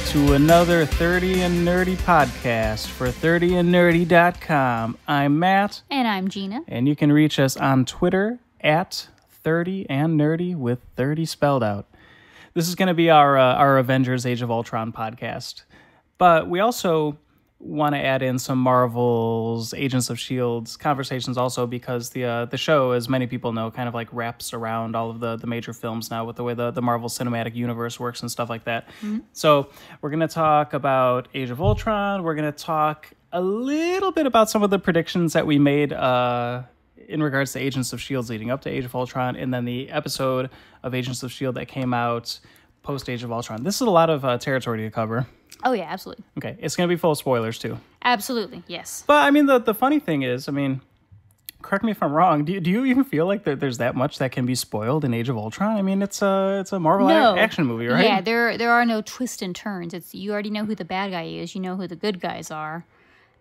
to another 30 and Nerdy podcast for 30andnerdy.com. I'm Matt. And I'm Gina. And you can reach us on Twitter at 30andnerdy with 30 spelled out. This is going to be our Avengers Age of Ultron podcast. But we also want to add in some Marvel's Agents of S.H.I.E.L.D. conversations also because the show, as many people know, kind of like wraps around all of the major films now with the way the Marvel Cinematic Universe works and stuff like that. Mm-hmm. So we're going to talk about Age of Ultron. We're going to talk a little bit about some of the predictions that we made in regards to Agents of S.H.I.E.L.D. leading up to Age of Ultron, and then the episode of Agents of S.H.I.E.L.D. that came out post Age of Ultron. This is a lot of territory to cover. Oh, yeah, absolutely. Okay, it's going to be full of spoilers, too. Absolutely, yes. But, I mean, the funny thing is, correct me if I'm wrong, do you even feel like there's that much that can be spoiled in Age of Ultron? I mean, it's a Marvel action movie, right? Yeah, there are no twists and turns. You already know who the bad guy is. You know who the good guys are.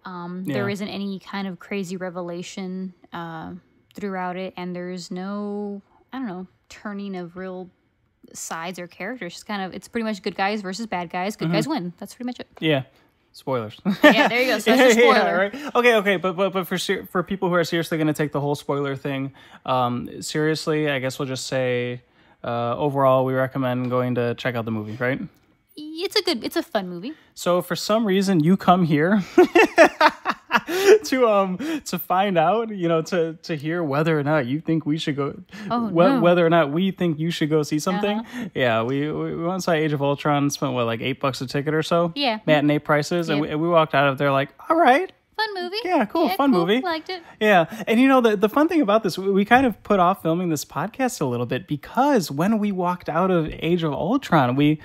There isn't any kind of crazy revelation throughout it, and there's no, turning of real sides or characters. It's pretty much good guys versus bad guys. Good guys win. That's pretty much it. Yeah. Spoilers. Yeah, there you go. So that's a spoiler. Yeah, right. Okay. But for people who are seriously going to take the whole spoiler thing seriously, I guess we'll just say overall we recommend going to check out the movie, right? It's a fun movie. So for some reason you come here to find out, to hear whether or not you think we should go, whether or not we think you should go see something. Uh-huh. Yeah, we went and saw Age of Ultron, spent like $8 a ticket or so. Yeah, matinee prices, and we walked out of there like, all right. Fun movie. Yeah, cool. Fun movie. Liked it. Yeah. And the fun thing about this, we kind of put off filming this podcast a little bit because when we walked out of Age of Ultron, we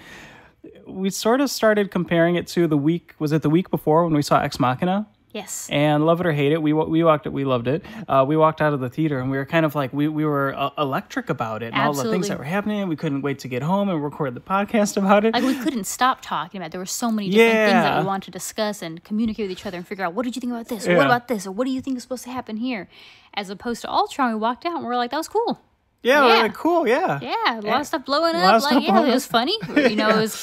sort of started comparing it to the week before when we saw Ex Machina? Yes. And love it or hate it, we loved it. We walked out of the theater and we were kind of like, we were electric about it and Absolutely. all the things that were happening. We couldn't wait to get home and record the podcast about it. Like we couldn't stop talking about it. There were so many different things that we wanted to discuss and communicate with each other and figure out, what did you think about this? Or what about this? Or what do you think is supposed to happen here? As opposed to Ultron, we walked out and we were like, that was cool. Yeah, we're like, cool, yeah. Yeah, a lot of stuff blowing up. Like, it was funny. It was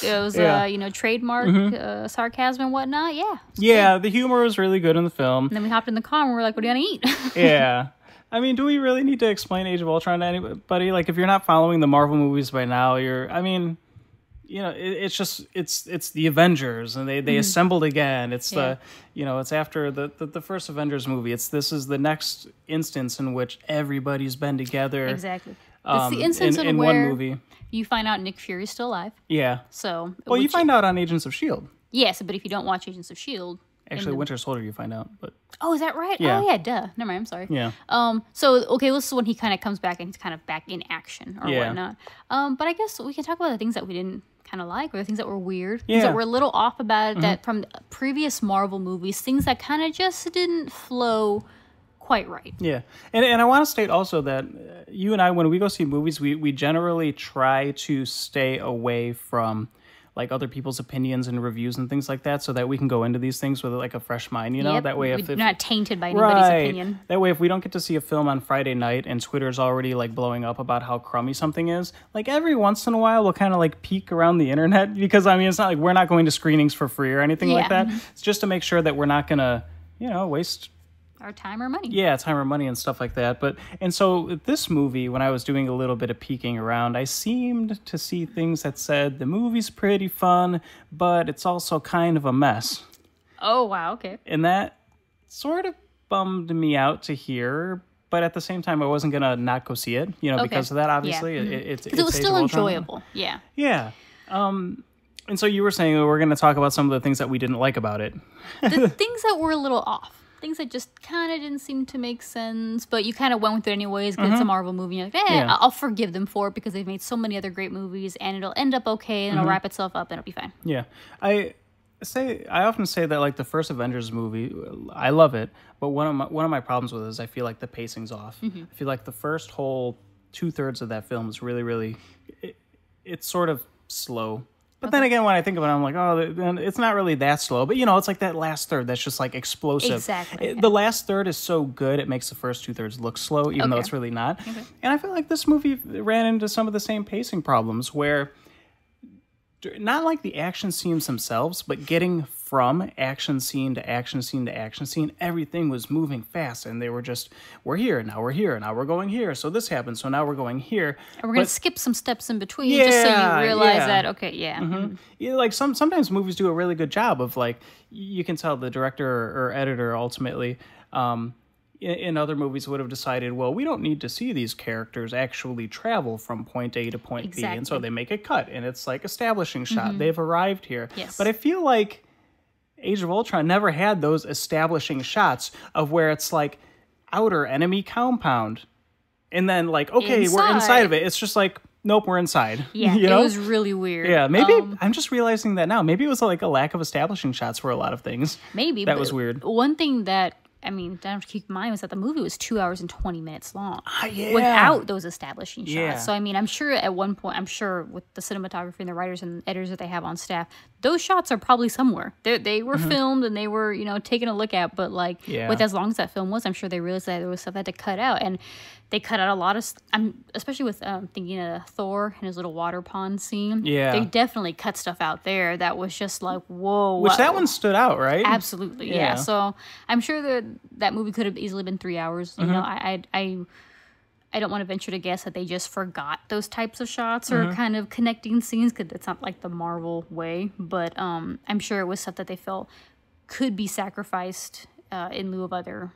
trademark sarcasm and whatnot. Yeah. Yeah, the humor was really good in the film. And then we hopped in the car and we were like, what are you going to eat? Yeah. Do we really need to explain Age of Ultron to anybody? Like, if you're not following the Marvel movies by now, it's the Avengers and they assembled again. It's it's after the first Avengers movie. This is the next instance in which everybody's been together. Exactly. It's the instance in where one movie you find out Nick Fury's still alive. Yeah. So you find out on Agents of S.H.I.E.L.D. Yes, but if you don't watch Agents of S.H.I.E.L.D. Actually, Winter Soldier you find out, but oh, is that right? Yeah. Oh yeah, duh. Never mind. I'm sorry. Yeah. This is when he kind of comes back and he's kind of back in action or whatnot. But I guess we can talk about the things that we didn't kind of like, or the things that were weird, things that were a little off about it, that from previous Marvel movies, things that kind of just didn't flow quite right. Yeah, and I want to state also that you and I, when we go see movies, we generally try to stay away from like other people's opinions and reviews and things like that, so that we can go into these things with like a fresh mind, Yep. That way, if we're not tainted by anybody's opinion. That way, if we don't get to see a film on Friday night and Twitter's already like blowing up about how crummy something is, like every once in a while we'll kind of like peek around the internet because it's not like we're not going to screenings for free or anything like that. It's just to make sure that we're not gonna waste our time or money. Yeah, time or money and stuff like that. And so this movie, when I was doing a little bit of peeking around, I seemed to see things that said the movie's pretty fun, but it's also kind of a mess. Oh, wow, okay. And that sort of bummed me out to hear, but at the same time, I wasn't going to not go see it, because of that, obviously. Yeah. It was still enjoyable, yeah. Yeah. And so you were saying we're going to talk about some of the things that we didn't like about it. The things that were a little off. Things that just kind of didn't seem to make sense, but you kind of went with it anyways because it's a Marvel movie. You're like, I'll forgive them for it because they've made so many other great movies, and it'll end up okay, and it'll wrap itself up, and it'll be fine. Yeah. I often say that like the first Avengers movie, I love it, but one of my problems with it is I feel like the pacing's off. I feel like the first whole 2/3 of that film is really, really, it's sort of slow. But then again, when I think about it, I'm like, oh, it's not really that slow. But, it's like that last third that's just, like, explosive. Exactly. The last third is so good, it makes the first 2/3 look slow, even though it's really not. Okay. And I feel like this movie ran into some of the same pacing problems where not like the action scenes themselves, but getting from action scene to action scene to action scene, everything was moving fast, and they were just, we're here, now we're going here, so this happened, so now we're going here. And we're going to skip some steps in between just so you realize that, okay, Yeah, like sometimes movies do a really good job of, like, you can tell the director or editor ultimately, in other movies would have decided, well, we don't need to see these characters actually travel from point A to point B, and so they make a cut, and it's like establishing shot. They've arrived here. Yes. But I feel like Age of Ultron never had those establishing shots of where it's like outer enemy compound, and then like, okay, we're inside of it. It's just like, nope, we're inside. Yeah, you know? It was really weird. Yeah, maybe I'm just realizing that now. Maybe it was like a lack of establishing shots for a lot of things. Maybe. That was weird. One thing that, I mean, I have to keep in mind was that the movie was 2 hours and 20 minutes long Yeah. without those establishing shots. Yeah. So, I mean, I'm sure at one point, with the cinematography and the writers and editors that they have on staff, those shots are probably somewhere. They were filmed and they were, taken a look at. But, like, with as long as that film was, I'm sure they realized that there was stuff they had to cut out. And they cut out a lot of, especially with thinking of Thor and his little water pond scene. Yeah. They definitely cut stuff out there that was just like, whoa. Which that one stood out, right? Absolutely, yeah. So I'm sure that movie could have easily been 3 hours. You know, I don't want to venture to guess that they just forgot those types of shots or kind of connecting scenes, because it's not like the Marvel way. But I'm sure it was stuff that they felt could be sacrificed in lieu of other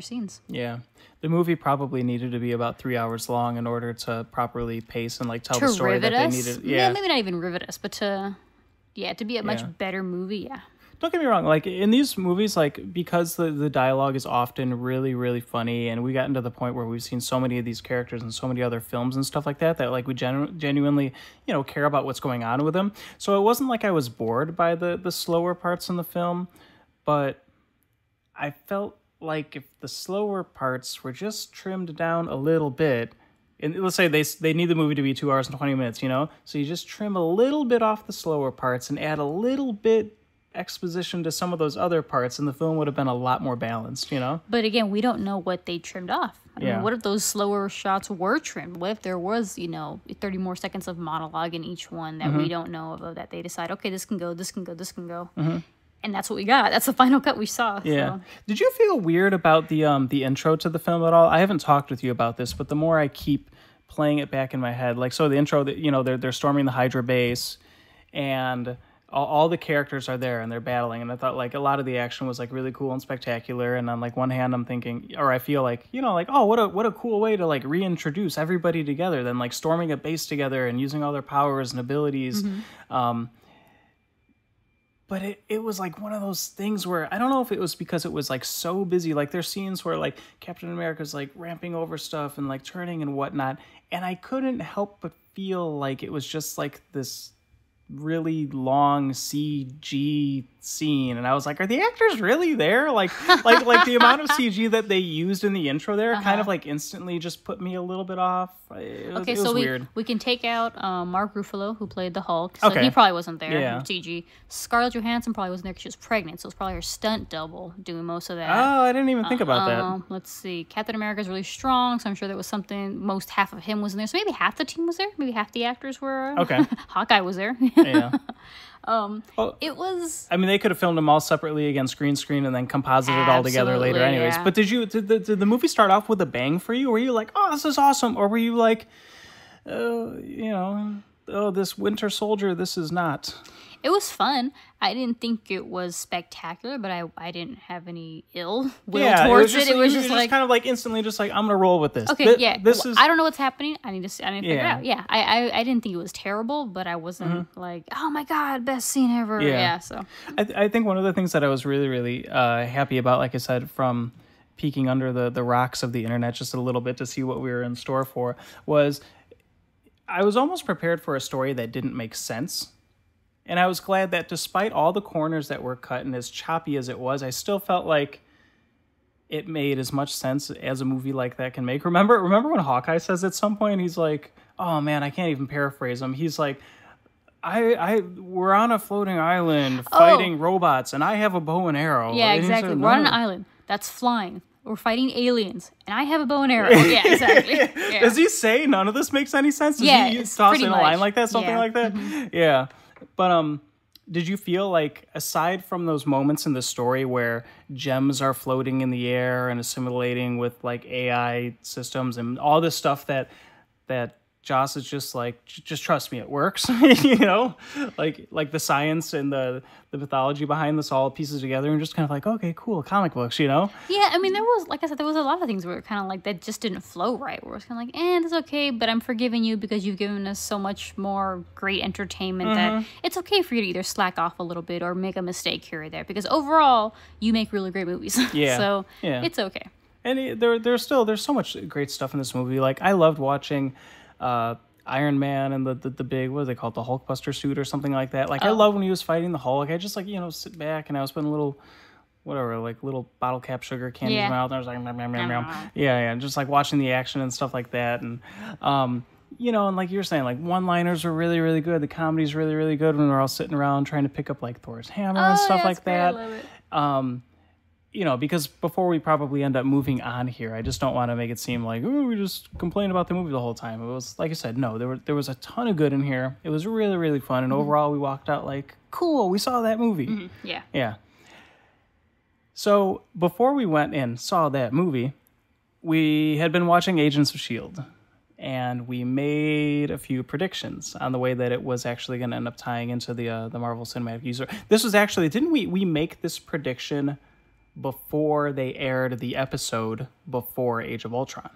scenes. Yeah. The movie probably needed to be about 3 hours long in order to properly pace and like tell the story that they needed. Yeah, maybe not even rivet us, but to be a much better movie, yeah. Don't get me wrong, like in these movies, like because the dialogue is often really, really funny, and we gotten to the point where we've seen so many of these characters in so many other films and stuff like that like we genuinely, care about what's going on with them. So it wasn't like I was bored by the slower parts in the film, but I felt like if the slower parts were just trimmed down a little bit, and let's say they need the movie to be 2 hours and 20 minutes, so you just trim a little bit off the slower parts and add a little bit exposition to some of those other parts, and the film would have been a lot more balanced, But again, we don't know what they trimmed off. I mean, what if those slower shots were trimmed? What if there was, 30 more seconds of monologue in each one that we don't know of, that they decide, okay, this can go, this can go, this can go. And that's what we got. That's the final cut we saw. Yeah. So. Did you feel weird about the intro to the film at all? I haven't talked with you about this, but the more I keep playing it back in my head, like, so the intro, they're storming the Hydra base, and all the characters are there and they're battling, and I thought like a lot of the action was like really cool and spectacular, and on like one hand I'm thinking, or I feel like, like, oh, what a cool way to like reintroduce everybody together, then like storming a base together and using all their powers and abilities. But it was like one of those things where I don't know if it was because it was like so busy. Like there's scenes where like Captain America's like ramping over stuff and like turning and whatnot, and I couldn't help but feel like it was just like this really long CG scene, and I was like, are the actors really there? Like the amount of CG that they used in the intro there kind of like instantly just put me a little bit off. It was weird. We can take out Mark Ruffalo, who played the Hulk, so he probably wasn't there. CG. Scarlett Johansson probably wasn't there because she was pregnant, so it's probably her stunt double doing most of that. Oh, I didn't even think about that. Let's see. Captain America's really strong, so I'm sure there was something. Most half of him was in there, so maybe half the team was there. Maybe half the actors were. Okay. Hawkeye was there. Yeah. It was. I mean, they could have filmed them all separately against green screen and then composited it all together later, anyways. Yeah. But did the movie start off with a bang for you? Were you like, oh, this is awesome, or were you like, oh, this Winter Soldier, this is not? It was fun. I didn't think it was spectacular, but I didn't have any ill will towards it. It was just like kind of like instantly just like, I'm gonna roll with this. Okay, this is. I don't know what's happening. I need to figure it out. Yeah, I didn't think it was terrible, but I wasn't like, oh my god, best scene ever. Yeah. So I think one of the things that I was really, really happy about, like I said, from peeking under the rocks of the internet just a little bit to see what we were in store for, was I was almost prepared for a story that didn't make sense. And I was glad that despite all the corners that were cut and as choppy as it was, I still felt like it made as much sense as a movie like that can make. Remember when Hawkeye says at some point, he's like, oh man, I can't even paraphrase him. He's like, we're on a floating island fighting robots, and I have a bow and arrow. Yeah, and exactly. We're on an island that's flying. We're fighting aliens, and I have a bow and arrow. Yeah, exactly. Yeah. Does he say none of this makes any sense? Does he toss in a line like that, something like that? Mm-hmm. Yeah. But did you feel like, aside from those moments in the story where gems are floating in the air and assimilating with like AI systems and all this stuff that Joss is just like, just trust me, it works, you know, like the science and the mythology behind this all pieces together and just kind of like, okay, cool, comic books, you know? Yeah, I mean, there was, like I said, there was a lot of things where kind of like that just didn't flow right. Where it's kind of like, that's okay, but I'm forgiving you because you've given us so much more great entertainment that it's okay for you to either slack off a little bit or make a mistake here or there. Because overall, you make really great movies. Yeah. So it's okay. And there's so much great stuff in this movie. Like, I loved watching Iron Man and the big, what do they call it, the Hulkbuster suit or something like that. Like, I love when he was fighting the Hulk. I just, like, you know, sit back and I was putting little bottle cap sugar candy in my mouth. And I was like, meow, meow, meow, meow. Yeah, just like watching the action and stuff like that. And, you know, and like you were saying, like, one-liners were really, really good. The comedy's really, really good when we're all sitting around trying to pick up, like, Thor's hammer and stuff like that. I love it. You know, because before we probably end up moving on here, I just don't want to make it seem like, oh, we just complained about the movie the whole time. It was, like I said, no, there was a ton of good in here. It was really, really fun. And overall, we walked out like, cool, we saw that movie. Yeah. Yeah. So before we went and saw that movie, we had been watching Agents of S.H.I.E.L.D. And we made a few predictions on the way that it was actually going to end up tying into the Marvel Cinematic Universe. This was actually, didn't we make this prediction before they aired the episode before Age of Ultron?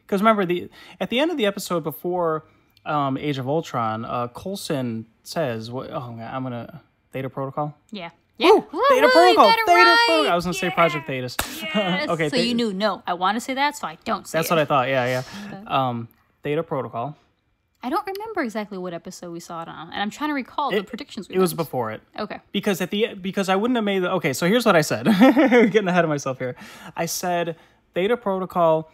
Because remember, at the end of the episode before Age of Ultron, Coulson says, I'm going to... Theta Protocol? Yeah. Ooh, Theta Protocol! Theta Protocol! I was going to say Yes. Project Thetis. Yes. Okay. So you knew, no, I want to say that, so I don't say That's what I thought, yeah. Theta Protocol. I don't remember exactly what episode we saw it on, and I'm trying to recall the predictions we made. It was before it. Okay. Because I wouldn't have made okay, so here's what I said. Getting ahead of myself here. I said Theta Protocol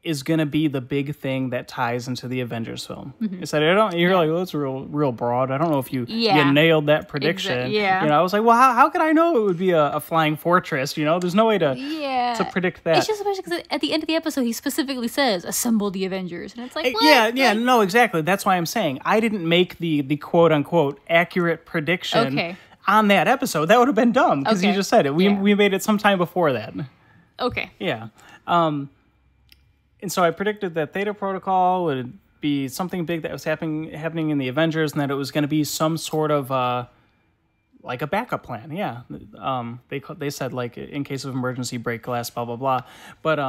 is going to be the big thing that ties into the Avengers film. I said, you're like, well, it's real broad. I don't know if you nailed that prediction. Yeah. You know, I was like, well, how could I know it would be a flying fortress? You know, there's no way to predict that. It's just especially because at the end of the episode, he specifically says, assemble the Avengers. And it's like, what? Yeah, no, exactly. That's why I'm saying I didn't make the quote unquote accurate prediction on that episode. That would have been dumb because you just said it. We made it sometime before that. Okay. Yeah. And so I predicted that Theta Protocol would be something big that was happening in the Avengers, and that it was going to be some sort of like a backup plan. Yeah. They said, like, in case of emergency, break glass, blah blah blah. But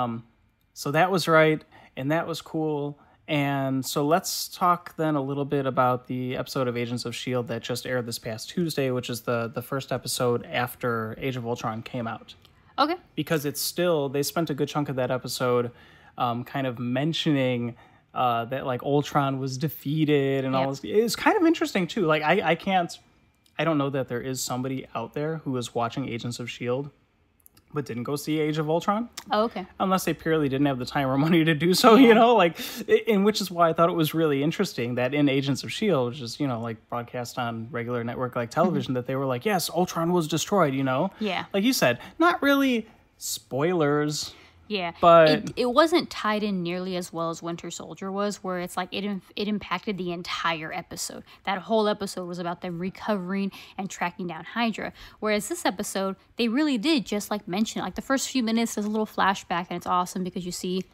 so that was right, and that was cool. And so let's talk then a little bit about the episode of Agents of S.H.I.E.L.D. that just aired this past Tuesday, which is the first episode after Age of Ultron came out. Okay. Because it's still, they spent a good chunk of that episode kind of mentioning that, like, Ultron was defeated and all this. It's kind of interesting, too. Like, I don't know that there is somebody out there who is watching Agents of S.H.I.E.L.D. but didn't go see Age of Ultron. Oh, okay. Unless they purely didn't have the time or money to do so, you know? Like, and which is why I thought it was really interesting that in Agents of S.H.I.E.L.D., which is, you know, like, broadcast on regular network like television, that they were like, yes, Ultron was destroyed, you know? Yeah. Like you said, not really spoilers. Yeah, but it wasn't tied in nearly as well as Winter Soldier was, where it's like it impacted the entire episode. That whole episode was about them recovering and tracking down Hydra. Whereas this episode, they really did just like mention it. Like the first few minutes, there's a little flashback, and it's awesome because you see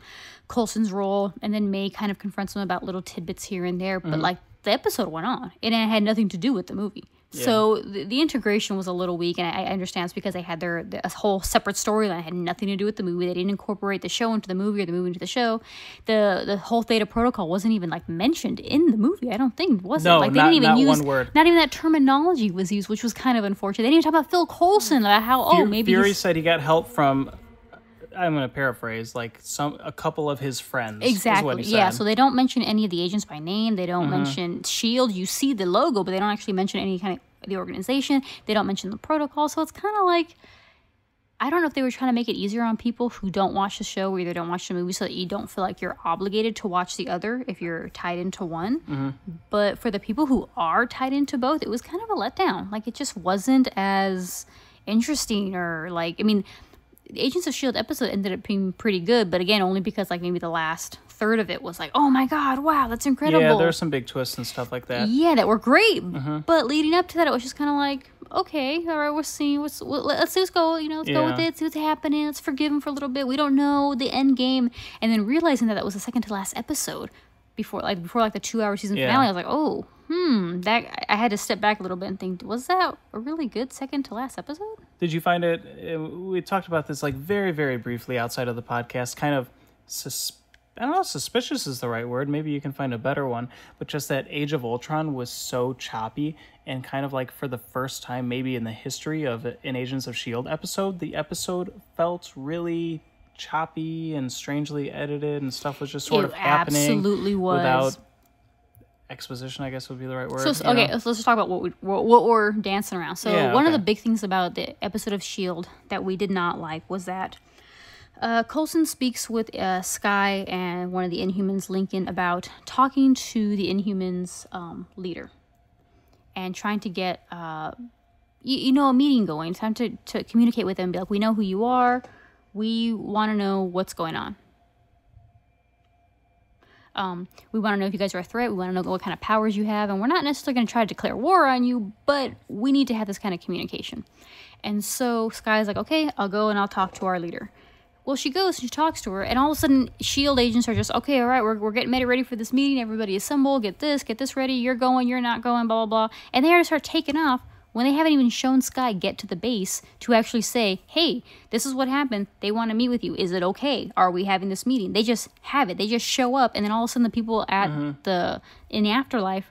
Coulson's role, and then May kind of confronts him about little tidbits here and there. But like the episode went on, and it had nothing to do with the movie. Yeah. So the integration was a little weak, and I understand it's because they had a whole separate storyline. It had nothing to do with the movie. They didn't incorporate the show into the movie or the movie into the show. The whole Theta Protocol wasn't even like mentioned in the movie. I don't think, was it? No, like they didn't even not use one word. Not even that terminology was used, which was kind of unfortunate. They didn't even talk about Phil Coulson, about how maybe Fury said he got help from. I'm going to paraphrase, like a couple of his friends. Exactly. Is what he said. Yeah. So they don't mention any of the agents by name. They don't mention S.H.I.E.L.D. You see the logo, but they don't actually mention any kind of the organization. They don't mention the protocol. So it's kind of like, I don't know if they were trying to make it easier on people who don't watch the show or either don't watch the movie, so that you don't feel like you're obligated to watch the other if you're tied into one. But for the people who are tied into both, it was kind of a letdown. Like, it just wasn't as interesting, or like, I mean, the Agents of S.H.I.E.L.D. episode ended up being pretty good, but again, only because like maybe the last third of it was like, oh my God, wow, that's incredible. Yeah, there were some big twists and stuff like that. Yeah, that were great. But leading up to that, it was just kind of like, okay, all right, we're seeing let's see what's go, let's go with it, see what's happening, let's forgive him for a little bit. We don't know the end game. And then realizing that was the second to last episode before the 2-hour season finale, I was like, oh, that I had to step back a little bit and think, was that a really good second to last episode? Did you find it? We talked about this like very, very briefly outside of the podcast. Kind of, I don't know, suspicious is the right word. Maybe you can find a better one. But just that Age of Ultron was so choppy, and kind of like for the first time, maybe in the history of an Agents of S.H.I.E.L.D. episode, the episode felt really choppy and strangely edited, and stuff was just sort of happening. Absolutely was. Without exposition, I guess would be the right word. So okay, so let's just talk about what we're dancing around. So one of the big things about the episode of S.H.I.E.L.D. that we did not like was that Coulson speaks with Skye and one of the Inhumans, Lincoln, about talking to the Inhumans leader and trying to get a meeting going. Time to communicate with them, be like, we know who you are, we want to know what's going on. We want to know if you guys are a threat. We want to know what kind of powers you have. And we're not necessarily going to try to declare war on you, but we need to have this kind of communication. And so Skye's like, okay, I'll go and I'll talk to our leader. Well, she goes and she talks to her, and all of a sudden, S.H.I.E.L.D. agents are just, okay, all right, we're getting ready for this meeting. Everybody assemble, get this ready. You're going, you're not going, blah, blah, blah. And they already start taking off when they haven't even shown Skye get to the base to actually say, hey, this is what happened. They want to meet with you. Is it okay? Are we having this meeting? They just have it. They just show up, and then all of a sudden the people at in Afterlife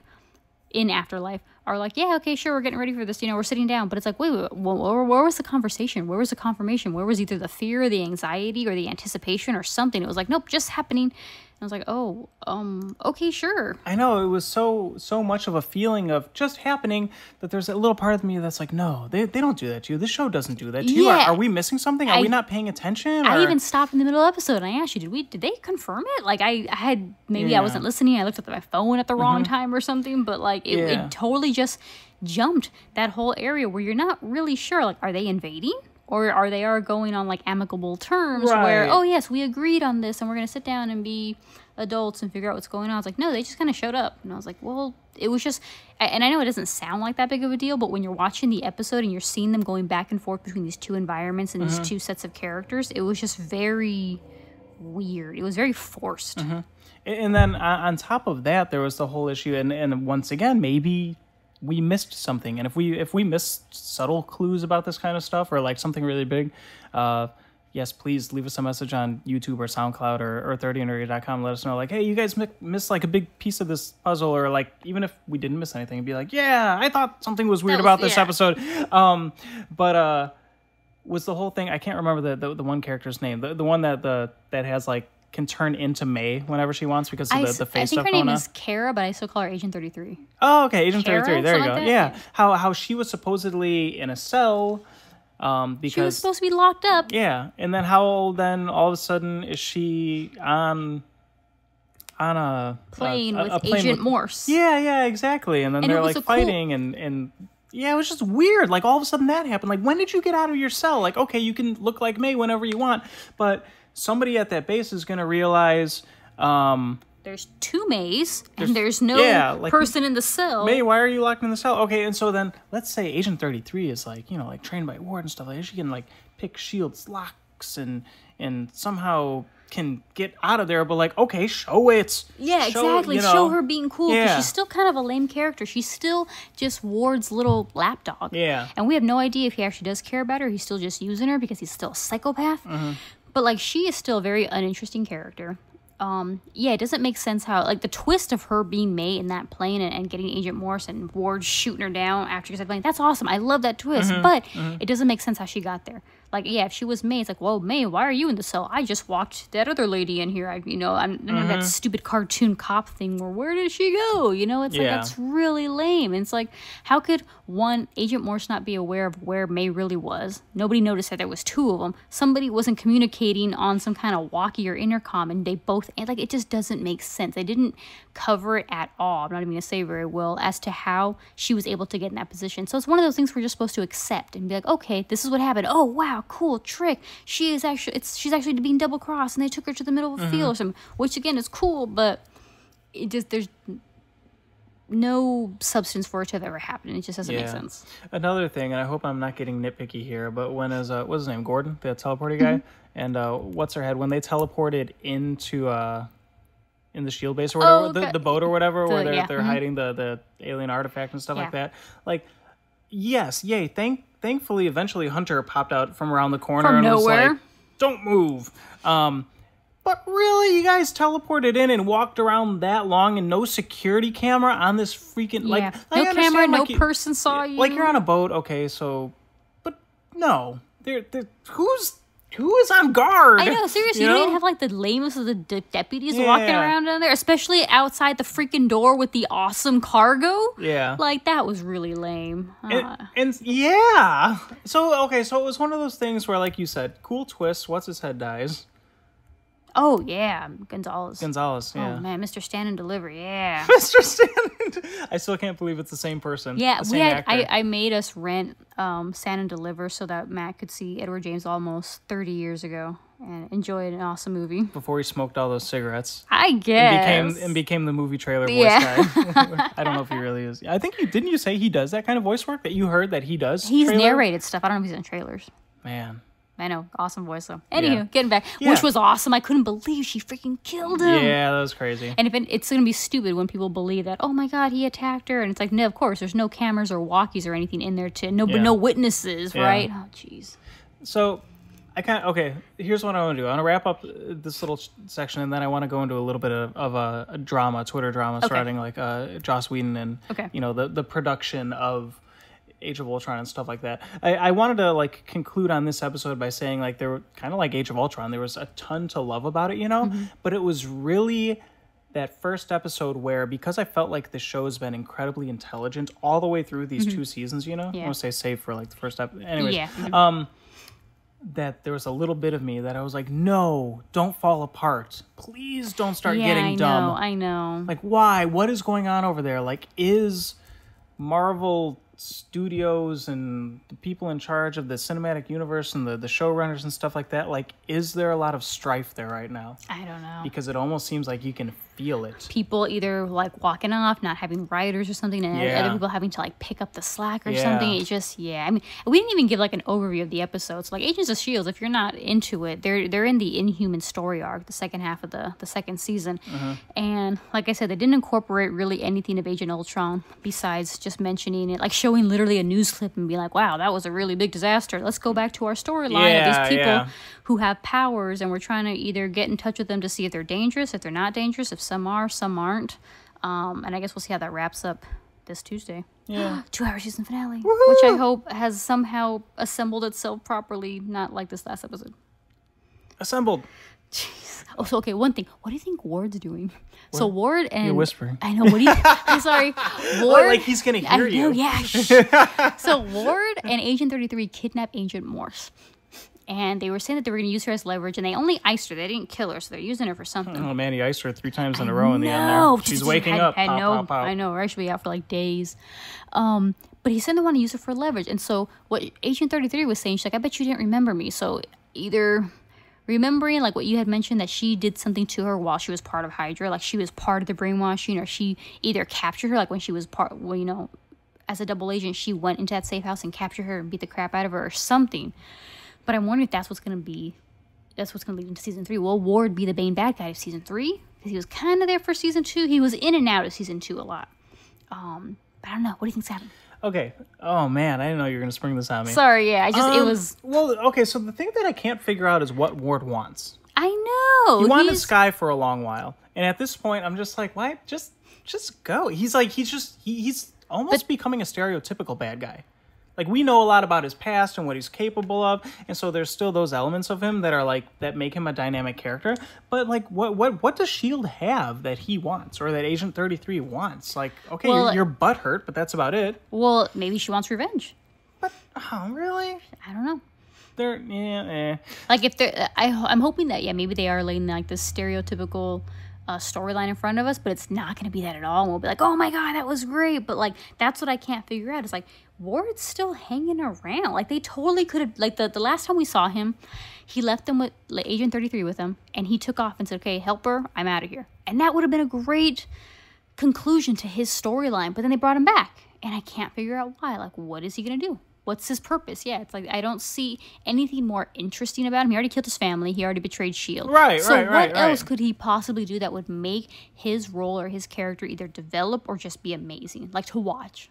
are like, yeah, okay, sure, we're getting ready for this, we're sitting down. But it's like, wait, where was the conversation? Where was the confirmation? Where was either the fear or the anxiety or the anticipation or something? It was like, nope, just happening. And I was like, oh, okay, sure. I know, it was so much of a feeling of just happening that there's a little part of me that's like, no, they don't do that to you. This show doesn't do that to you. Are we missing something? Are we not paying attention? I even stopped in the middle of the episode and I asked you, did they confirm it? Like I had, maybe I wasn't listening. I looked at my phone at the wrong time or something, but like it totally just jumped that whole area where you're not really sure, like, are they invading? Or are they going on like amicable terms where, oh yes, we agreed on this and we're going to sit down and be adults and figure out what's going on. I was like, no, they just kind of showed up. And I was like, well, it was just, and I know it doesn't sound like that big of a deal, but when you're watching the episode and you're seeing them going back and forth between these two environments and these two sets of characters, it was just very weird. It was very forced. And then on top of that, there was the whole issue, and once again, maybe we missed something. And if we missed subtle clues about this kind of stuff or like something really big, yes, please leave us a message on YouTube or SoundCloud or 30andnerdy.com. Let us know, like, hey, you guys missed like a big piece of this puzzle, or like even if we didn't miss anything, be like, yeah, I thought something was weird about this episode. But was the whole thing? I can't remember the one character's name. The one that has like can turn into May whenever she wants because of the face stuff. I think her name is Kara, but I still call her Agent 33. Oh, okay, Agent Kara, 33. There you go. like Yeah, how she was supposedly in a cell. Because she was supposed to be locked up. Yeah, and then how all of a sudden is she on a plane with Agent Morse? Yeah, exactly. And then they're like fighting and yeah, it was just weird. Like all of a sudden that happened. Like when did you get out of your cell? Like okay, you can look like May whenever you want, but somebody at that base is gonna realize there's two Mays, and there's no person in the cell. May, why are you locked in the cell? Okay, and so then let's say Agent 33 is like, like trained by Ward and stuff like that. She can like pick S.H.I.E.L.D's locks and somehow can get out of there, but like, okay, show it. Yeah, exactly. Show her being cool, because she's still kind of a lame character. She's still just Ward's little lapdog. Yeah. And we have no idea if he actually does care about her. He's still just using her because he's still a psychopath. But like, she is still a very uninteresting character. It doesn't make sense how, like, the twist of her being May in that plane and getting Agent Morse and Ward shooting her down after she's like, that's awesome. I love that twist. But it doesn't make sense how she got there. Like, yeah, if she was May, it's like, whoa, May, why are you in the cell? I just walked that other lady in here. I'm that stupid cartoon cop thing where did she go? It's like, that's really lame. And it's like, how could one Agent Morse not be aware of where May really was? Nobody noticed that there was two of them. Somebody wasn't communicating on some kind of walkie or intercom, and they both, and like, it just doesn't make sense. They didn't cover it at all. I'm not even going to say very well as to how she was able to get in that position. So it's one of those things we're just supposed to accept and be like, okay, this is what happened. Oh, wow, cool trick. She's actually being double crossed, and they took her to the middle of a field or something. Which again is cool, but there's no substance for it to have ever happened. It just doesn't make sense. Another thing, and I hope I'm not getting nitpicky here, but when what's his name, Gordon, the teleporting guy, and what's her head, when they teleported into in the S.H.I.E.L.D. base or whatever, the boat or whatever, where they're hiding the alien artifact and stuff like that. Like, yes, yay! Thankfully, eventually Hunter popped out from around the corner from and nowhere. was like, "Don't move." But really, you guys teleported in and walked around that long and no security camera on this freaking... Like, no camera, no person saw you. Like, you're on a boat, okay, so... But, no. Who is on guard? I know, seriously. You don't even have, like, the lamest of the deputies walking around down there, especially outside the freaking door with the awesome cargo. Yeah. Like, that was really lame. And yeah. So, okay, so it was one of those things where, like you said, cool twist, what's-his-head dies. Oh, yeah, Gonzalez, yeah. Oh, man, Mr. Stand and Deliver, yeah. Mr. Stand. I still can't believe it's the same person. Yeah, the same actor. I made us rent Stand and Deliver so that Matt could see Edward James almost 30 years ago and enjoy an awesome movie. Before he smoked all those cigarettes. I guess. And became the movie trailer voice guy. I don't know if he really is. I think didn't you say he does that kind of voice work? That you heard that he does? He's narrated stuff. I don't know if he's in trailers. Man. I know, awesome voice though. Anywho, getting back, which was awesome. I couldn't believe she freaking killed him. Yeah, that was crazy. And it's going to be stupid when people believe that, oh my God, he attacked her. And it's like, no, of course, there's no cameras or walkies or anything in there no witnesses, right? Oh, jeez. So, here's what I want to do. I want to wrap up this little section, and then I want to go into a little bit of a drama, Twitter drama, surrounding like Joss Whedon and the production of Age of Ultron and stuff like that. I wanted to like conclude on this episode by saying like there were kind of like Age of Ultron. There was a ton to love about it, but it was really that first episode where, because I felt like the show has been incredibly intelligent all the way through these 2 seasons, I want to say save for like the first episode. Anyways, that there was a little bit of me that I was like, no, don't fall apart. Please don't start getting dumb. I know. Like, why? What is going on over there? Like, is Marvel Studios and the people in charge of the cinematic universe and the showrunners and stuff like that, like, is there a lot of strife there right now? I don't know. Because it almost seems like you can feel it. People either like walking off, not having writers or something, and other people having to like pick up the slack or something. It just, I mean, we didn't even give like an overview of the episodes. Like Agents of S.H.I.E.L.D., if you're not into it, they're in the Inhuman story arc, the second half of the second season. And like I said, they didn't incorporate really anything of Agent Ultron besides just mentioning it, like showing literally a news clip and be like, wow, that was a really big disaster. Let's go back to our storyline of these people who have powers, and we're trying to either get in touch with them to see if they're dangerous, if they're not dangerous, if some are, some aren't. And I guess we'll see how that wraps up this Tuesday. 2-hour season finale. Woo-hoo! Which I hope has somehow assembled itself properly, not like this last episode. Assembled. Jeez. Oh, so okay, one thing. What do you think Ward's doing? What? So Ward and... You're whispering. I know, what do you... I'm sorry. Ward... Like he's gonna hear you. Yeah. So Ward and Agent 33 kidnapped Agent Morse. And they were saying that they were going to use her as leverage, and they only iced her. They didn't kill her, so they're using her for something. Oh, man, he iced her 3 times in a row in the end there. She's waking up. Pop. I know. We're actually out for, like, days. But he said they want to use her for leverage. And so what Agent 33 was saying, she's like, I bet you didn't remember me. So either remembering, like, what you had mentioned, that she did something to her while she was part of Hydra, like she was part of the brainwashing, or she either captured her, like when she was part, well, as a double agent, she went into that safe house and captured her and beat the crap out of her or something. But I'm wondering if that's what's going to lead into season 3. Will Ward be the main bad guy of season 3? Because he was kind of there for season 2. He was in and out of season 2 a lot. But I don't know. What do you think's happening? Okay. Oh, man. I didn't know you were going to spring this on me. Sorry, yeah. It was... Well, okay. So the thing that I can't figure out is what Ward wants. I know. He wanted Skye for a long while. And at this point, I'm just like, why? Just go. He's almost becoming a stereotypical bad guy. Like, we know a lot about his past and what he's capable of, and so there's still those elements of him that are like that make him a dynamic character. But like, what does S.H.I.E.L.D. have that he wants, or that Agent 33 wants? Like, okay, you're butthurt, but that's about it. Well, maybe she wants revenge. But really? I don't know. Like if they're, I'm hoping that maybe they are laying like this stereotypical storyline in front of us, but it's not going to be that at all. And we'll be like, oh my God, that was great. But like, that's what I can't figure out. It's like, Ward's still hanging around. Like, they totally could have, like, the last time we saw him, he left them with like, Agent 33 with him, and he took off and said, okay, help her, I'm out of here. And that would have been a great conclusion to his storyline. But then they brought him back, and I can't figure out why. Like, what is he going to do? What's his purpose? Yeah, it's like, I don't see anything more interesting about him. He already killed his family. He already betrayed S.H.I.E.L.D. So what else could he possibly do that would make his role or his character either develop or just be amazing, like to watch?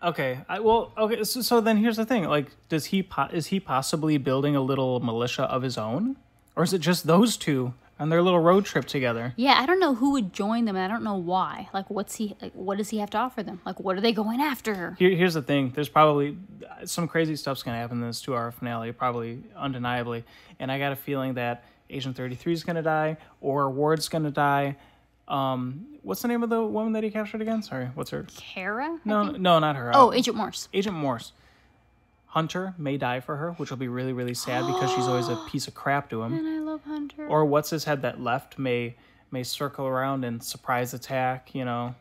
Okay. So then here's the thing. Like, is he possibly building a little militia of his own? Or is it just those two on their little road trip together? Yeah, I don't know who would join them, and I don't know why. Like, what does he have to offer them? Like, what are they going after? Here's the thing. There's probably some crazy stuff's going to happen in this 2-hour finale, probably undeniably. And I got a feeling that Agent 33 is going to die, or Ward's going to die. What's the name of the woman that he captured again? Sorry, what's her? Kara? No, not her. Oh, Agent Morse. Agent Morse. Hunter may die for her, which will be really, really sad because she's always a piece of crap to him. And I love Hunter. Or what's his head that left may circle around and surprise attack, you know.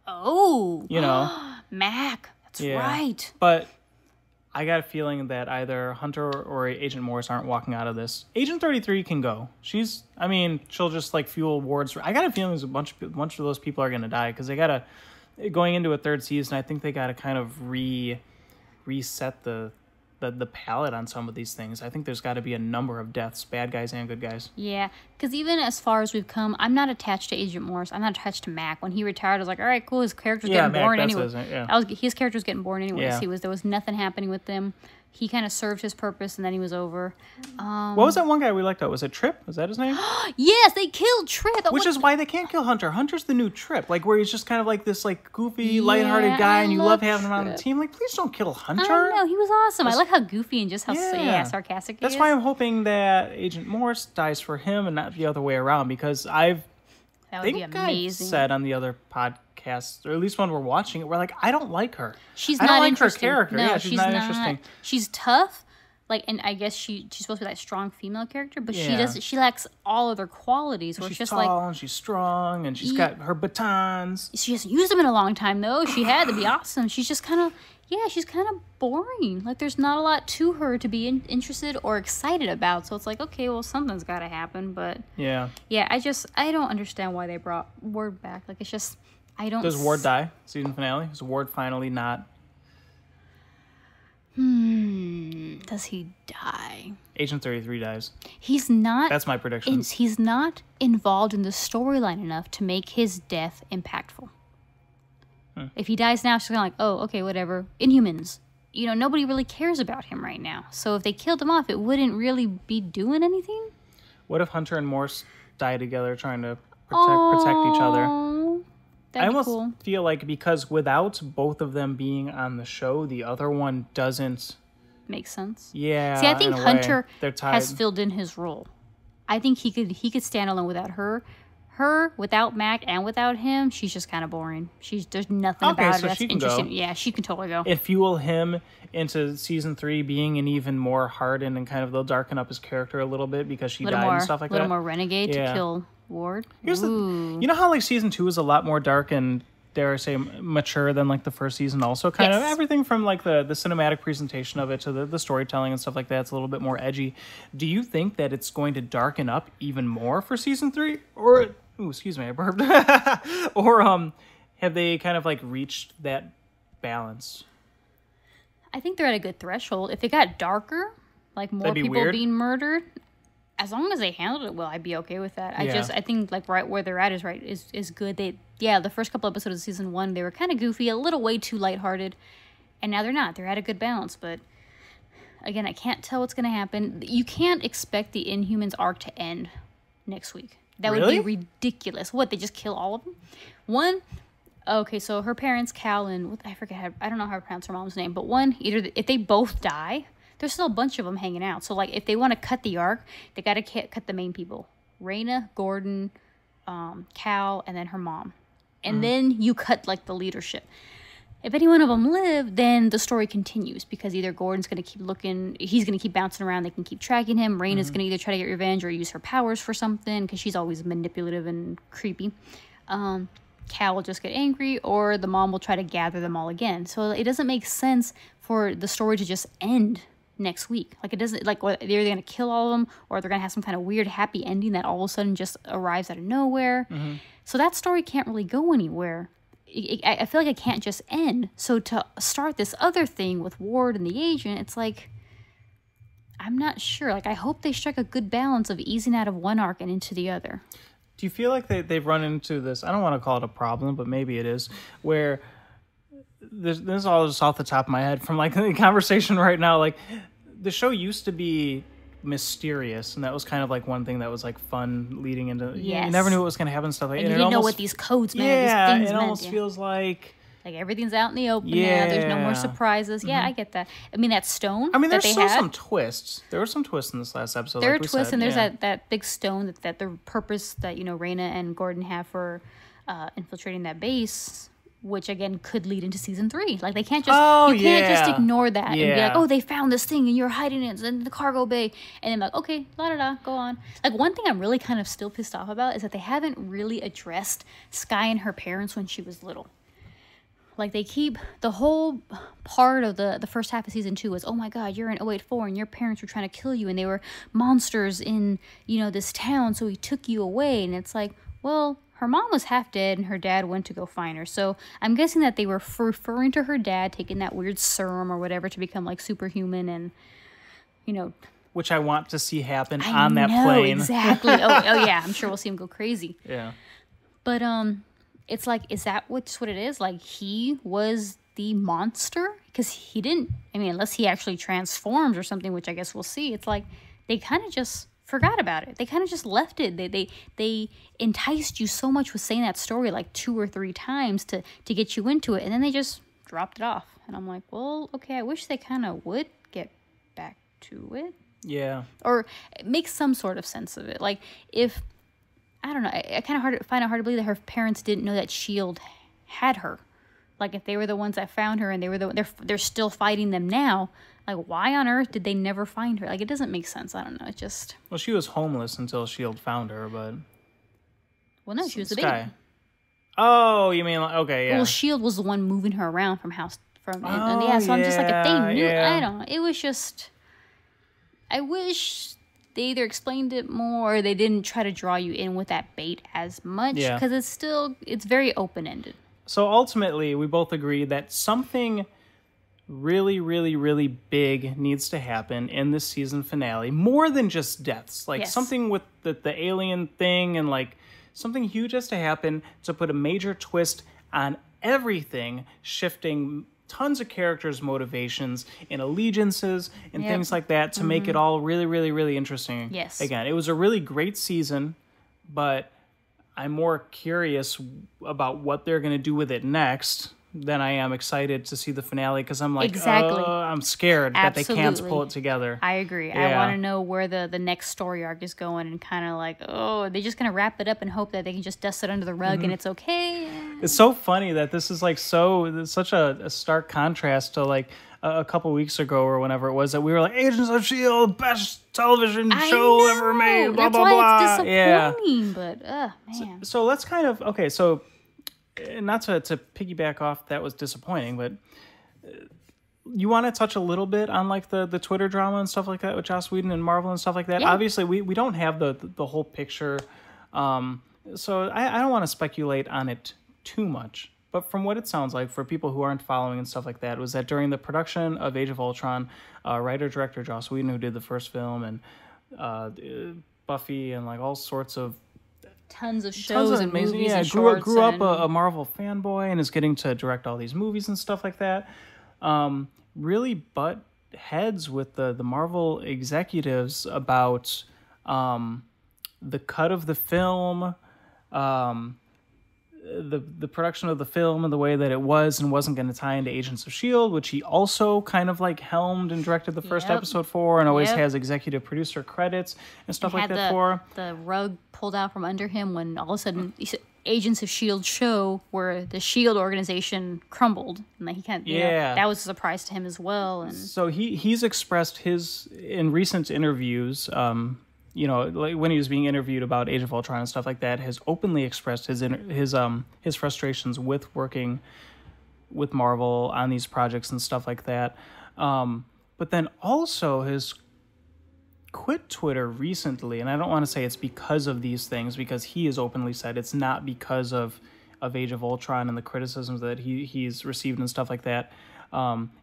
Oh. You know. Mac. That's right. But I got a feeling that either Hunter or Agent Morse aren't walking out of this. Agent 33 can go. She'll just like fuel Ward's. I got a feeling there's a bunch of those people are going to die because they got to, going into a third season, I think they got to kind of reset the palette on some of these things. I think there's got to be a number of deaths, bad guys and good guys. Yeah, because even as far as we've come, I'm not attached to Agent Morse. I'm not attached to Mac. When he retired, I was like, all right, cool. His character's getting boring anyway. His character was getting boring anyways. Yeah. There was nothing happening with them. He kind of served his purpose, and then he was over. What was that one guy we liked? Was it Trip? Was that his name? Yes, they killed Trip. Which is why they can't kill Hunter. Hunter's the new Trip, like where he's just kind of like this like goofy, lighthearted guy, and you love having him on the team. Like, please don't kill Hunter. I know, he was awesome. I like how goofy and just how sarcastic he is. That's why I'm hoping that Agent Morse dies for him and not the other way around, because that would be amazing. I said on the other podcast, or at least when we're watching it, we're like, I don't like her. She's not interesting. Her character. No, she's not interesting. She's tough, like, and I guess she's supposed to be that strong female character, but she lacks all other qualities. Where she's just tall, like, and she's strong, and she's got her batons. She hasn't used them in a long time, though. She had to be awesome. She's just kind of, she's kind of boring. Like, there's not a lot to her to be interested or excited about. So it's like, okay, well, something's got to happen. But I don't understand why they brought Ward back. Like, it's just, I don't. Does Ward die? Season finale? Is Ward finally not? Does he die? Agent 33 dies. He's not. That's my prediction. He's not involved in the storyline enough to make his death impactful. If he dies now, it's just kind of like, oh, okay, whatever. Inhumans. Nobody really cares about him right now. So if they killed him off, it wouldn't really be doing anything. What if Hunter and Morse die together trying to protect each other? I almost feel like because without both of them being on the show, the other one doesn't make sense. Yeah. See, I think Hunter has filled in his role. I think he could stand alone without her. Her, without Mac, and without him, she's just kind of boring. There's nothing about her that's interesting. Go. Yeah, she can totally go. And fuel him into season 3 being an even more hardened and kind of they'll darken up his character a little bit because she died and stuff like that. A little more renegade to kill Ward. You know how like season 2 is a lot more dark and dare I say mature than like the first season also? Kind of everything from like the cinematic presentation of it to the storytelling and stuff like that. It's a little bit more edgy. Do you think that it's going to darken up even more for season 3? Or... Ooh, excuse me, I burped. Or have they kind of like reached that balance? I think they're at a good threshold. If it got darker, like more people being murdered, as long as they handled it well, I'd be okay with that. I think like right where they're at is good. The first couple episodes of season 1, they were kind of goofy, a little way too lighthearted, and now they're not. They're at a good balance, but again, I can't tell what's going to happen. You can't expect the Inhumans arc to end next week. That would be ridiculous. What, they just kill all of them? So her parents, Cal and, I don't know how to pronounce her mom's name, but if they both die, there's still a bunch of them hanging out. So, like, if they want to cut the arc, they got to cut the main people. Raina, Gordon, Cal, and then her mom. And then you cut, like, the leadership. if any one of them live, then the story continues because either Gordon's going to keep looking, he's going to keep bouncing around, they can keep tracking him. Raina's going to either try to get revenge or use her powers for something because she's always manipulative and creepy. Cal will just get angry, or the mom will try to gather them all again. So it doesn't make sense for the story to just end next week. Like, it doesn't, like, they're either going to kill all of them or they're going to have some kind of weird happy ending that all of a sudden just arrives out of nowhere. So that story can't really go anywhere. I feel like it can't just end. So to start this other thing with Ward and the agent, it's like, I'm not sure. Like, I hope they strike a good balance of easing out of one arc and into the other. Do you feel like they've run into this, I don't want to call it a problem, but maybe it is, where this is all just off the top of my head from like the conversation right now, like the show used to be mysterious, and that was kind of like one thing that was like fun leading into, you never knew what was going to happen, stuff like that. And you didn't know what these codes meant, yeah, these things it meant. almost feels like everything's out in the open now. There's no more surprises. Yeah, I get that. I mean, that stone. I mean, there's that still some twists. There were some twists in this last episode. There are twists, and there's that big stone that the purpose that Raina and Gordon have for infiltrating that base, which again could lead into season 3. Like, they can't just you can't just ignore that and be like, oh, they found this thing and you're hiding it in the cargo bay, and then like, okay, go on. Like, one thing I'm really kind of still pissed off about is that they haven't really addressed Skye and her parents when she was little. Like, they keep the whole part of the first half of season 2 was, oh my god, you're in 084 and your parents were trying to kill you and they were monsters in, this town, so he took you away. And it's like, well, her mom was half dead and her dad went to go find her. So I'm guessing that they were referring to her dad taking that weird serum or whatever to become like superhuman and, which I want to see happen on that plane. Exactly. oh yeah, I'm sure we'll see him go crazy. Yeah. But it's like, is that what it is? Like, he was the monster? Because he didn't, unless he actually transforms or something, which I guess we'll see. It's like, they kind of just forgot about it. They kind of just left it. They enticed you so much with saying that story like 2 or 3 times to get you into it. And then they just dropped it off. And I'm like, well, okay, I wish they kind of would get back to it. Yeah. Or make some sort of sense of it. Like, if... I don't know. I kind of find it hard to believe that her parents didn't know that S.H.I.E.L.D. had her. Like, if they were the ones that found her and they're still fighting them now, like, why on earth did they never find her? Like, it doesn't make sense. I don't know. It just... Well, she was homeless until S.H.I.E.L.D. found her, but... Well, no, she was the baby. Oh, you mean, okay, yeah. Well, S.H.I.E.L.D. was the one moving her around from house... so I'm just like, if they knew... Yeah. I don't know. It was just... I wish... they either explained it more or they didn't try to draw you in with that bait as much, because it's very open-ended. So ultimately, we both agree that something really, really, really big needs to happen in this season finale, more than just deaths. Like, something with the alien thing, and like something huge has to happen to put a major twist on everything, shifting tons of characters' motivations and allegiances and things like that to make it all really, really, really interesting. Yes. Again, it was a really great season, but I'm more curious about what they're going to do with it next than I am excited to see the finale, because I'm like, I'm scared that they can't pull it together. I agree. Yeah. I want to know where the next story arc is going, and kind of like, they just going to wrap it up and hope that they can just dust it under the rug and it's okay. It's so funny that this is like such a stark contrast to like a couple weeks ago or whenever it was that we were like, Agents of S.H.I.E.L.D., best television show ever made, blah, That's blah, why blah. It's disappointing, but, man. So let's kind of, okay, so not to piggyback off that was disappointing, but you want to touch a little bit on like the Twitter drama and stuff like that with Joss Whedon and Marvel and stuff like that? Yeah. Obviously, we don't have the whole picture, so I don't want to speculate on it too much. But from what it sounds like, for people who aren't following and stuff like that, was that during the production of Age of Ultron, writer-director Joss Whedon, who did the first film, and Buffy and like all sorts of tons of shows and amazing, movies and grew shorts up a Marvel fanboy and is getting to direct all these movies and stuff like that. Really butt heads with the Marvel executives about the cut of the film, the production of the film and the way that it was and wasn't going to tie into Agents of S.H.I.E.L.D., which he also kind of like helmed and directed the first episode for, and always has executive producer credits and stuff like that for. The rug pulled out from under him when all of a sudden Agents of S.H.I.E.L.D. show where the S.H.I.E.L.D. organization crumbled, and like he kind of, that was a surprise to him as well. And so he's expressed in recent interviews, like when he was being interviewed about Age of Ultron and stuff like that, has openly expressed his frustrations with working with Marvel on these projects and stuff like that. But then also has quit Twitter recently, and I don't want to say it's because of these things, because he has openly said it's not because of Age of Ultron and the criticisms that he's received and stuff like that.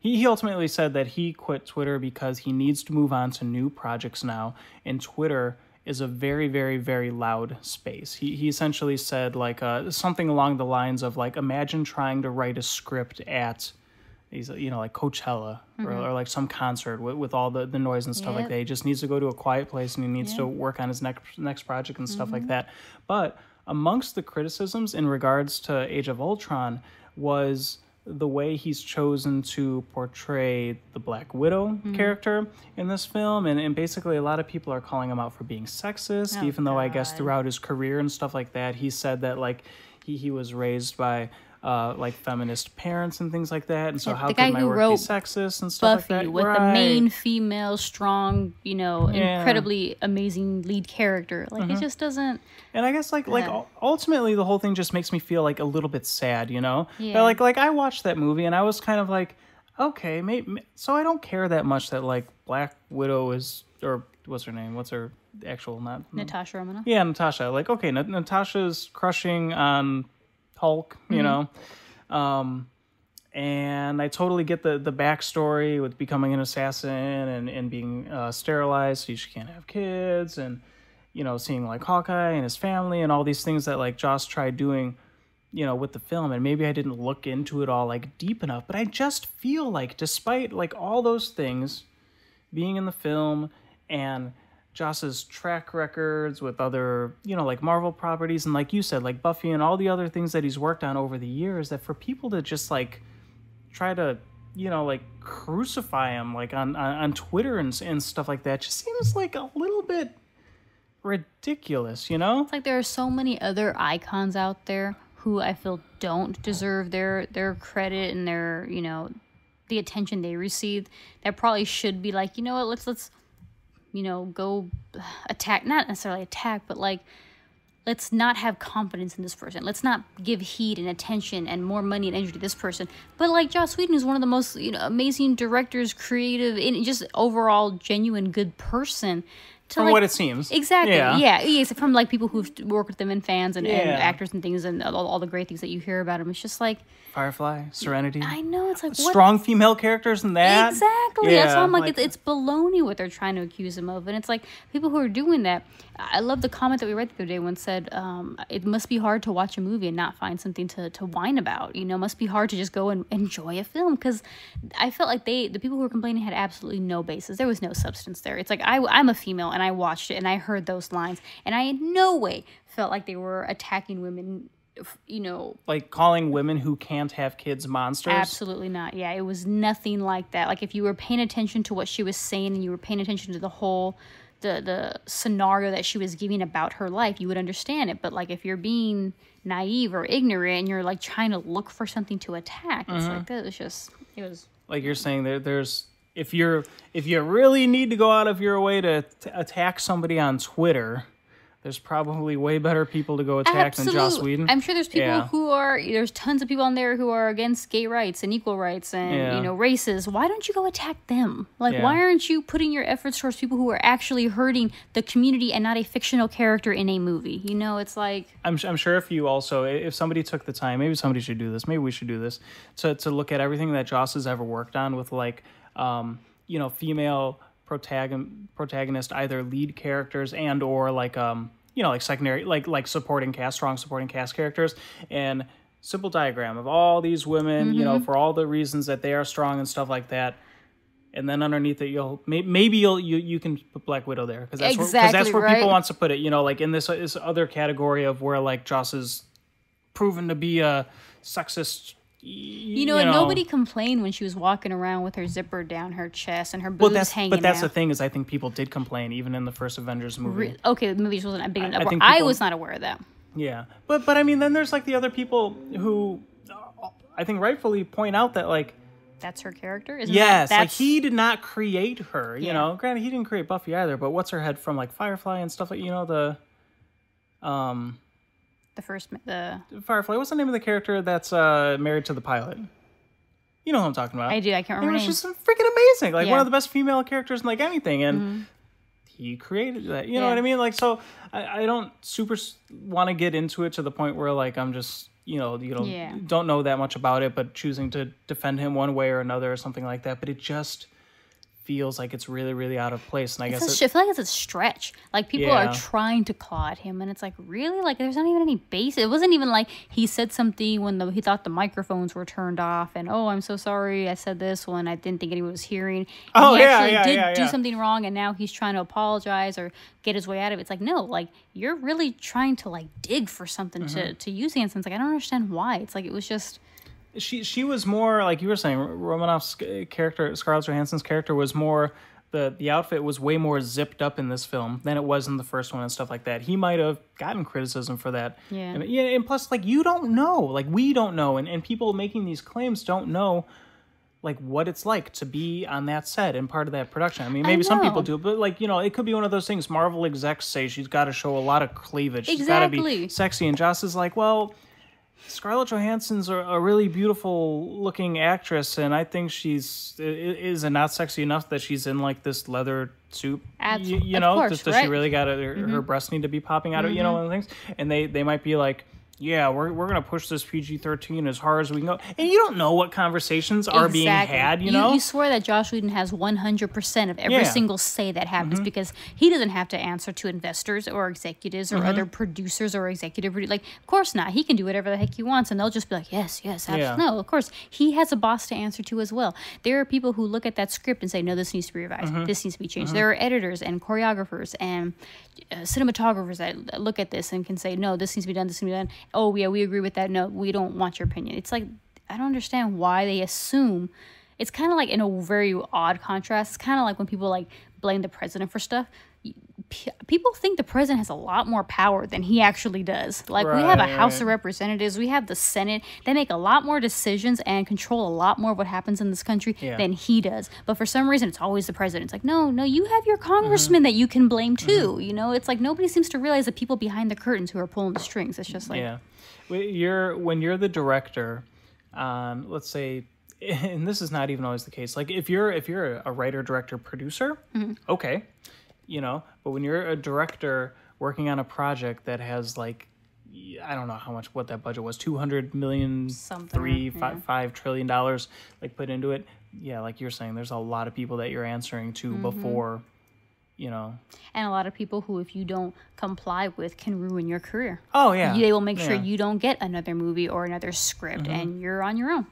He ultimately said that he quit Twitter because he needs to move on to new projects now, and Twitter is a very, very, very loud space. He essentially said like something along the lines of like, imagine trying to write a script at like Coachella or like some concert with all the noise and stuff like that. He just needs to go to a quiet place and he needs to work on his next project and stuff like that. But amongst the criticisms in regards to Age of Ultron was the way he's chosen to portray the Black Widow character in this film. And basically a lot of people are calling him out for being sexist, even though I guess throughout his career and stuff like that, he said that like he was raised by like feminist parents and things like that, and so how could my work be sexist and stuff Buffy like that? With the main female, strong, incredibly amazing lead character, like it just doesn't. And I guess like ultimately the whole thing just makes me feel like a little bit sad, But like I watched that movie and I was kind of like, okay, so I don't care that much that like Black Widow is, or what's her name? What's her actual Natasha Romanoff? Yeah, Natasha. Like okay, Natasha's crushing on Hulk, and I totally get the backstory with becoming an assassin and being sterilized so she can't have kids, and seeing like Hawkeye and his family and all these things that like Joss tried doing with the film, and maybe I didn't look into it all like deep enough, but I just feel like despite like all those things being in the film and Joss's track records with other, like Marvel properties, and like you said, like Buffy and all the other things that he's worked on over the years, that for people to just like try to, like crucify him like on Twitter and stuff like that just seems like a little bit ridiculous, It's like there are so many other icons out there who I feel don't deserve their credit and their, the attention they received, that probably should be like, let's go attack, not necessarily attack, but like, let's not have confidence in this person. Let's not give heed and attention and more money and energy to this person. But like Joss Whedon is one of the most amazing directors, creative, and just overall genuine good person. From what it seems. Exactly. Yeah. From like people who've worked with them and fans and actors and things and all the great things that you hear about him. It's just like Firefly, Serenity. I know, it's like what? Strong female characters in that. Exactly. Yeah, that's why I'm like it's baloney what they're trying to accuse him of. And it's like people who are doing that. I love the comment that we read the other day when said, it must be hard to watch a movie and not find something to whine about. It must be hard to just go and enjoy a film, because I felt like the people who were complaining had absolutely no basis. There was no substance there. It's like I'm a female and I watched it and I heard those lines and I in no way felt like they were attacking women, like calling women who can't have kids monsters. Absolutely not. Yeah, it was nothing like that. Like if you were paying attention to what she was saying and you were paying attention to the whole the scenario that she was giving about her life, you would understand it. But like if you're being naive or ignorant and you're like trying to look for something to attack, it's like that was like you're saying there's if you really need to go out of your way to attack somebody on Twitter, there's probably way better people to go attack than Joss Whedon. I'm sure there's people there's tons of people on there who are against gay rights and equal rights and, races. Why don't you go attack them? Like, why aren't you putting your efforts towards people who are actually hurting the community and not a fictional character in a movie? It's like... I'm sure if somebody took the time, maybe somebody should do this, maybe we should do this, to look at everything that Joss has ever worked on with, like, female protagonist, either lead characters and or like like secondary, like supporting cast, strong supporting cast characters, and simple diagram of all these women, for all the reasons that they are strong and stuff like that. And then underneath it, you can put Black Widow there because that's where people wants to put it. Like in this other category of where like Joss is proven to be a sexist. Nobody complained when she was walking around with her zipper down her chest and her boobs hanging out. But that's the thing is I think people did complain even in the first Avengers movie. Okay, the movie just wasn't big enough. I was not aware of that. Yeah, but I mean, then there's like the other people who I think rightfully point out that like that's her character. Isn't yes, that's... like he did not create her. You Yeah. know, granted he didn't create Buffy either, but what's her head from like Firefly and stuff like the Firefly. What's the name of the character that's married to the pilot? You know who I'm talking about. I do. I can't remember. She's freaking amazing. Like one of the best female characters in like anything, and he created that. You know what I mean? Like, so I don't super want to get into it to the point where like I'm just don't know that much about it, but choosing to defend him one way or another or something like that. But it just feels like it's really, really out of place. And I guess I feel like it's a stretch. Like people are trying to claw at him, and it's like, really? Like there's not even any base. It wasn't even like he said something when he thought the microphones were turned off, and I'm so sorry I said this when I didn't think anyone was hearing. And he actually did do something wrong, and now he's trying to apologize or get his way out of it. It's like, no, like you're really trying to like dig for something to use against him. It's like I don't understand why. It's like it was just. She was more like you were saying. Romanoff's character, Scarlett Johansson's character, was more the outfit was way more zipped up in this film than it was in the first one and stuff like that. He might have gotten criticism for that. Yeah. And plus, like you don't know, like we don't know, and people making these claims don't know, like what it's like to be on that set and part of that production. I mean, maybe some people do, but like it could be one of those things. Marvel execs say she's got to show a lot of cleavage. She's got to be sexy, and Joss is like, well. Scarlett Johansson's a really beautiful looking actress, and I think she's not sexy enough that she's in like this leather suit. Does she really got her breasts need to be popping out of and things? And they might be like, yeah, we're gonna push this PG-13 as hard as we can go, and you don't know what conversations are being had. You swear that Joss Whedon has 100% of every single say that happens because he doesn't have to answer to investors or executives or other producers or like, of course not. He can do whatever the heck he wants, and they'll just be like, yes, absolutely. Yeah. No, of course he has a boss to answer to as well. There are people who look at that script and say, no, this needs to be revised. This needs to be changed. There are editors and choreographers and cinematographers that look at this and can say, no, this needs to be done. This needs to be done. Oh, yeah, we agree with that. No, we don't want your opinion. It's like, I don't understand why they assume. It's kind of like in a very odd contrast. It's kind of like when people like blame the president for stuff. People think the president has a lot more power than he actually does. Like we have a House of Representatives, we have the Senate. They make a lot more decisions and control a lot more of what happens in this country than he does. But for some reason, it's always the president. It's like, no, you have your congressman that you can blame too. It's like nobody seems to realize the people behind the curtains who are pulling the strings. It's just like when you're the director, let's say. And this is not even always the case. Like if you're a writer, director, producer, okay. But when you're a director working on a project that has like, I don't know what that budget was, $200 million, $5 trillion, like put into it. Yeah, like you're saying, there's a lot of people that you're answering to before, And a lot of people who, if you don't comply with, can ruin your career. Oh, yeah. They will make sure you don't get another movie or another script, and you're on your own.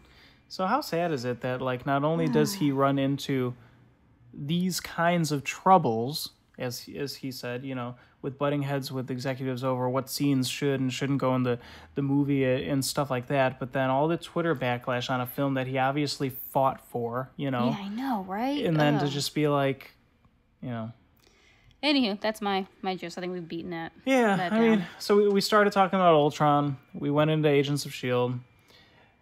So how sad is it that, like, not only does he run into these kinds of troubles, as he said, with butting heads with executives over what scenes should and shouldn't go in the movie and stuff like that, but then all the Twitter backlash on a film that he obviously fought for, Yeah, I know, right? And then to just be like, Anywho, that's my gist. I think we've beaten that. Yeah, I mean, so we started talking about Ultron. We went into Agents of S.H.I.E.L.D.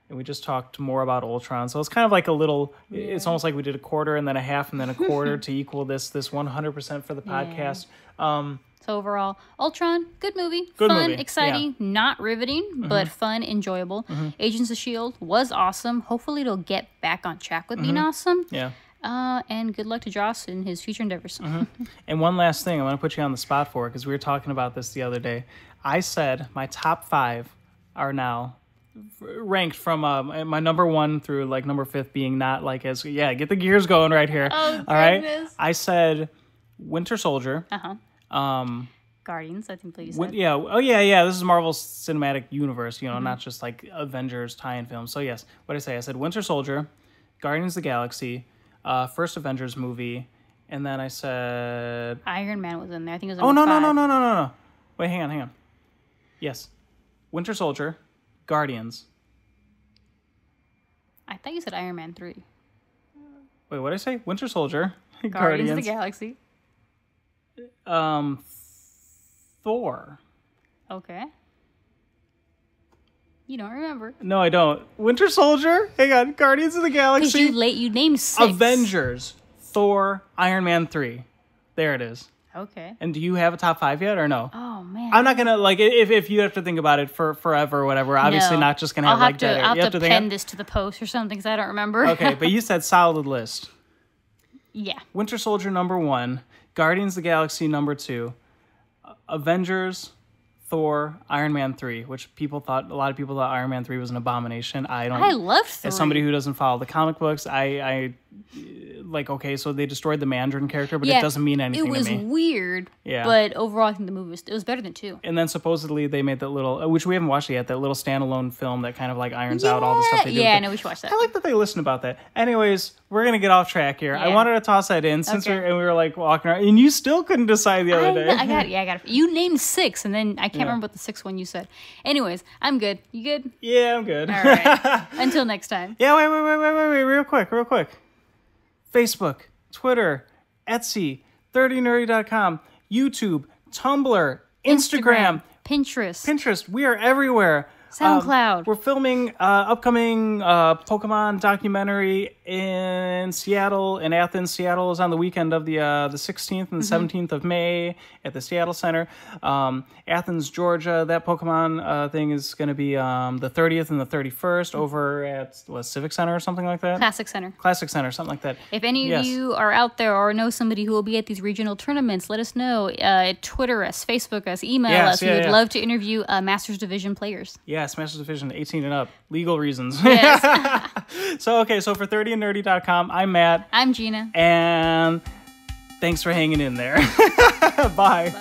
And we just talked more about Ultron. So it's kind of like a little, it's almost like we did a quarter and then a half and then a quarter to equal this 100% for the podcast. So overall, Ultron, good movie. Fun, exciting, not riveting, but fun, enjoyable. Agents of S.H.I.E.L.D. was awesome. Hopefully it'll get back on track with being awesome. Yeah. And good luck to Joss in his future endeavors. And one last thing, I want to put you on the spot for, because we were talking about this the other day. I said my top 5 are now ranked from my number 1 through like number 5 being not like as get the gears going right here. Oh, all right. I said Winter Soldier. Guardians, I think you said. This is Marvel's cinematic universe, not just like Avengers tie-in films. So yes, what I say? I said Winter Soldier, Guardians of the Galaxy, first Avengers movie, and then I said Iron Man was in there. I think it was. No. Wait, hang on. Yes, Winter Soldier. Guardians. I thought you said Iron Man 3. Wait, what did I say? Winter Soldier. Guardians of the Galaxy. Thor. Okay. You don't remember. No, I don't. Winter Soldier. Hang on. Guardians of the Galaxy. Because you named 6. Avengers. Thor. Iron Man 3. There it is. Okay. And do you have a top 5 yet or no? Oh, man. I'm not going to, like, if you have to think about it for forever or whatever, obviously not just going to have, like, that. I'll have to pen this to the post or something because I don't remember. Okay, but you said solid list. Yeah. Winter Soldier number 1. Guardians of the Galaxy number 2. Avengers, Thor, Iron Man 3, which a lot of people thought Iron Man 3 was an abomination. I loved 3. As somebody who doesn't follow the comic books, I like, okay, so they destroyed the Mandarin character, but it doesn't mean anything to me. It was weird, but overall I think the movie was better than 2. And then supposedly they made that little, which we haven't watched yet, that little standalone film that kind of like irons out all the stuff they do. Yeah, I know we should watch that. I like that they listen about that. Anyways, we're going to get off track here. Yeah. I wanted to toss that in since we were like walking around, and you still couldn't decide the other day. I got it. You named 6, and then I can't remember what the 6th one you said. Anyways, I'm good. You good? Yeah, I'm good. All right. Until next time. Yeah, wait, real quick. Facebook, Twitter, Etsy, 30nerdy.com, YouTube, Tumblr, Instagram, Pinterest. We are everywhere. SoundCloud. We're filming upcoming Pokemon documentary in Seattle, in Athens. Seattle is on the weekend of the 16th and 17th of May at the Seattle Center. Athens, Georgia, that Pokemon thing is going to be the 30th and the 31st over at Civic Center or something like that? Classic Center, something like that. If any of you are out there or know somebody who will be at these regional tournaments, let us know. Twitter us, Facebook us, email us. We would love to interview Masters Division players. Yes, Masters Division 18 and up. Legal reasons. Yes. So for 30andnerdy.com, I'm Matt. I'm Gina. And thanks for hanging in there. Bye.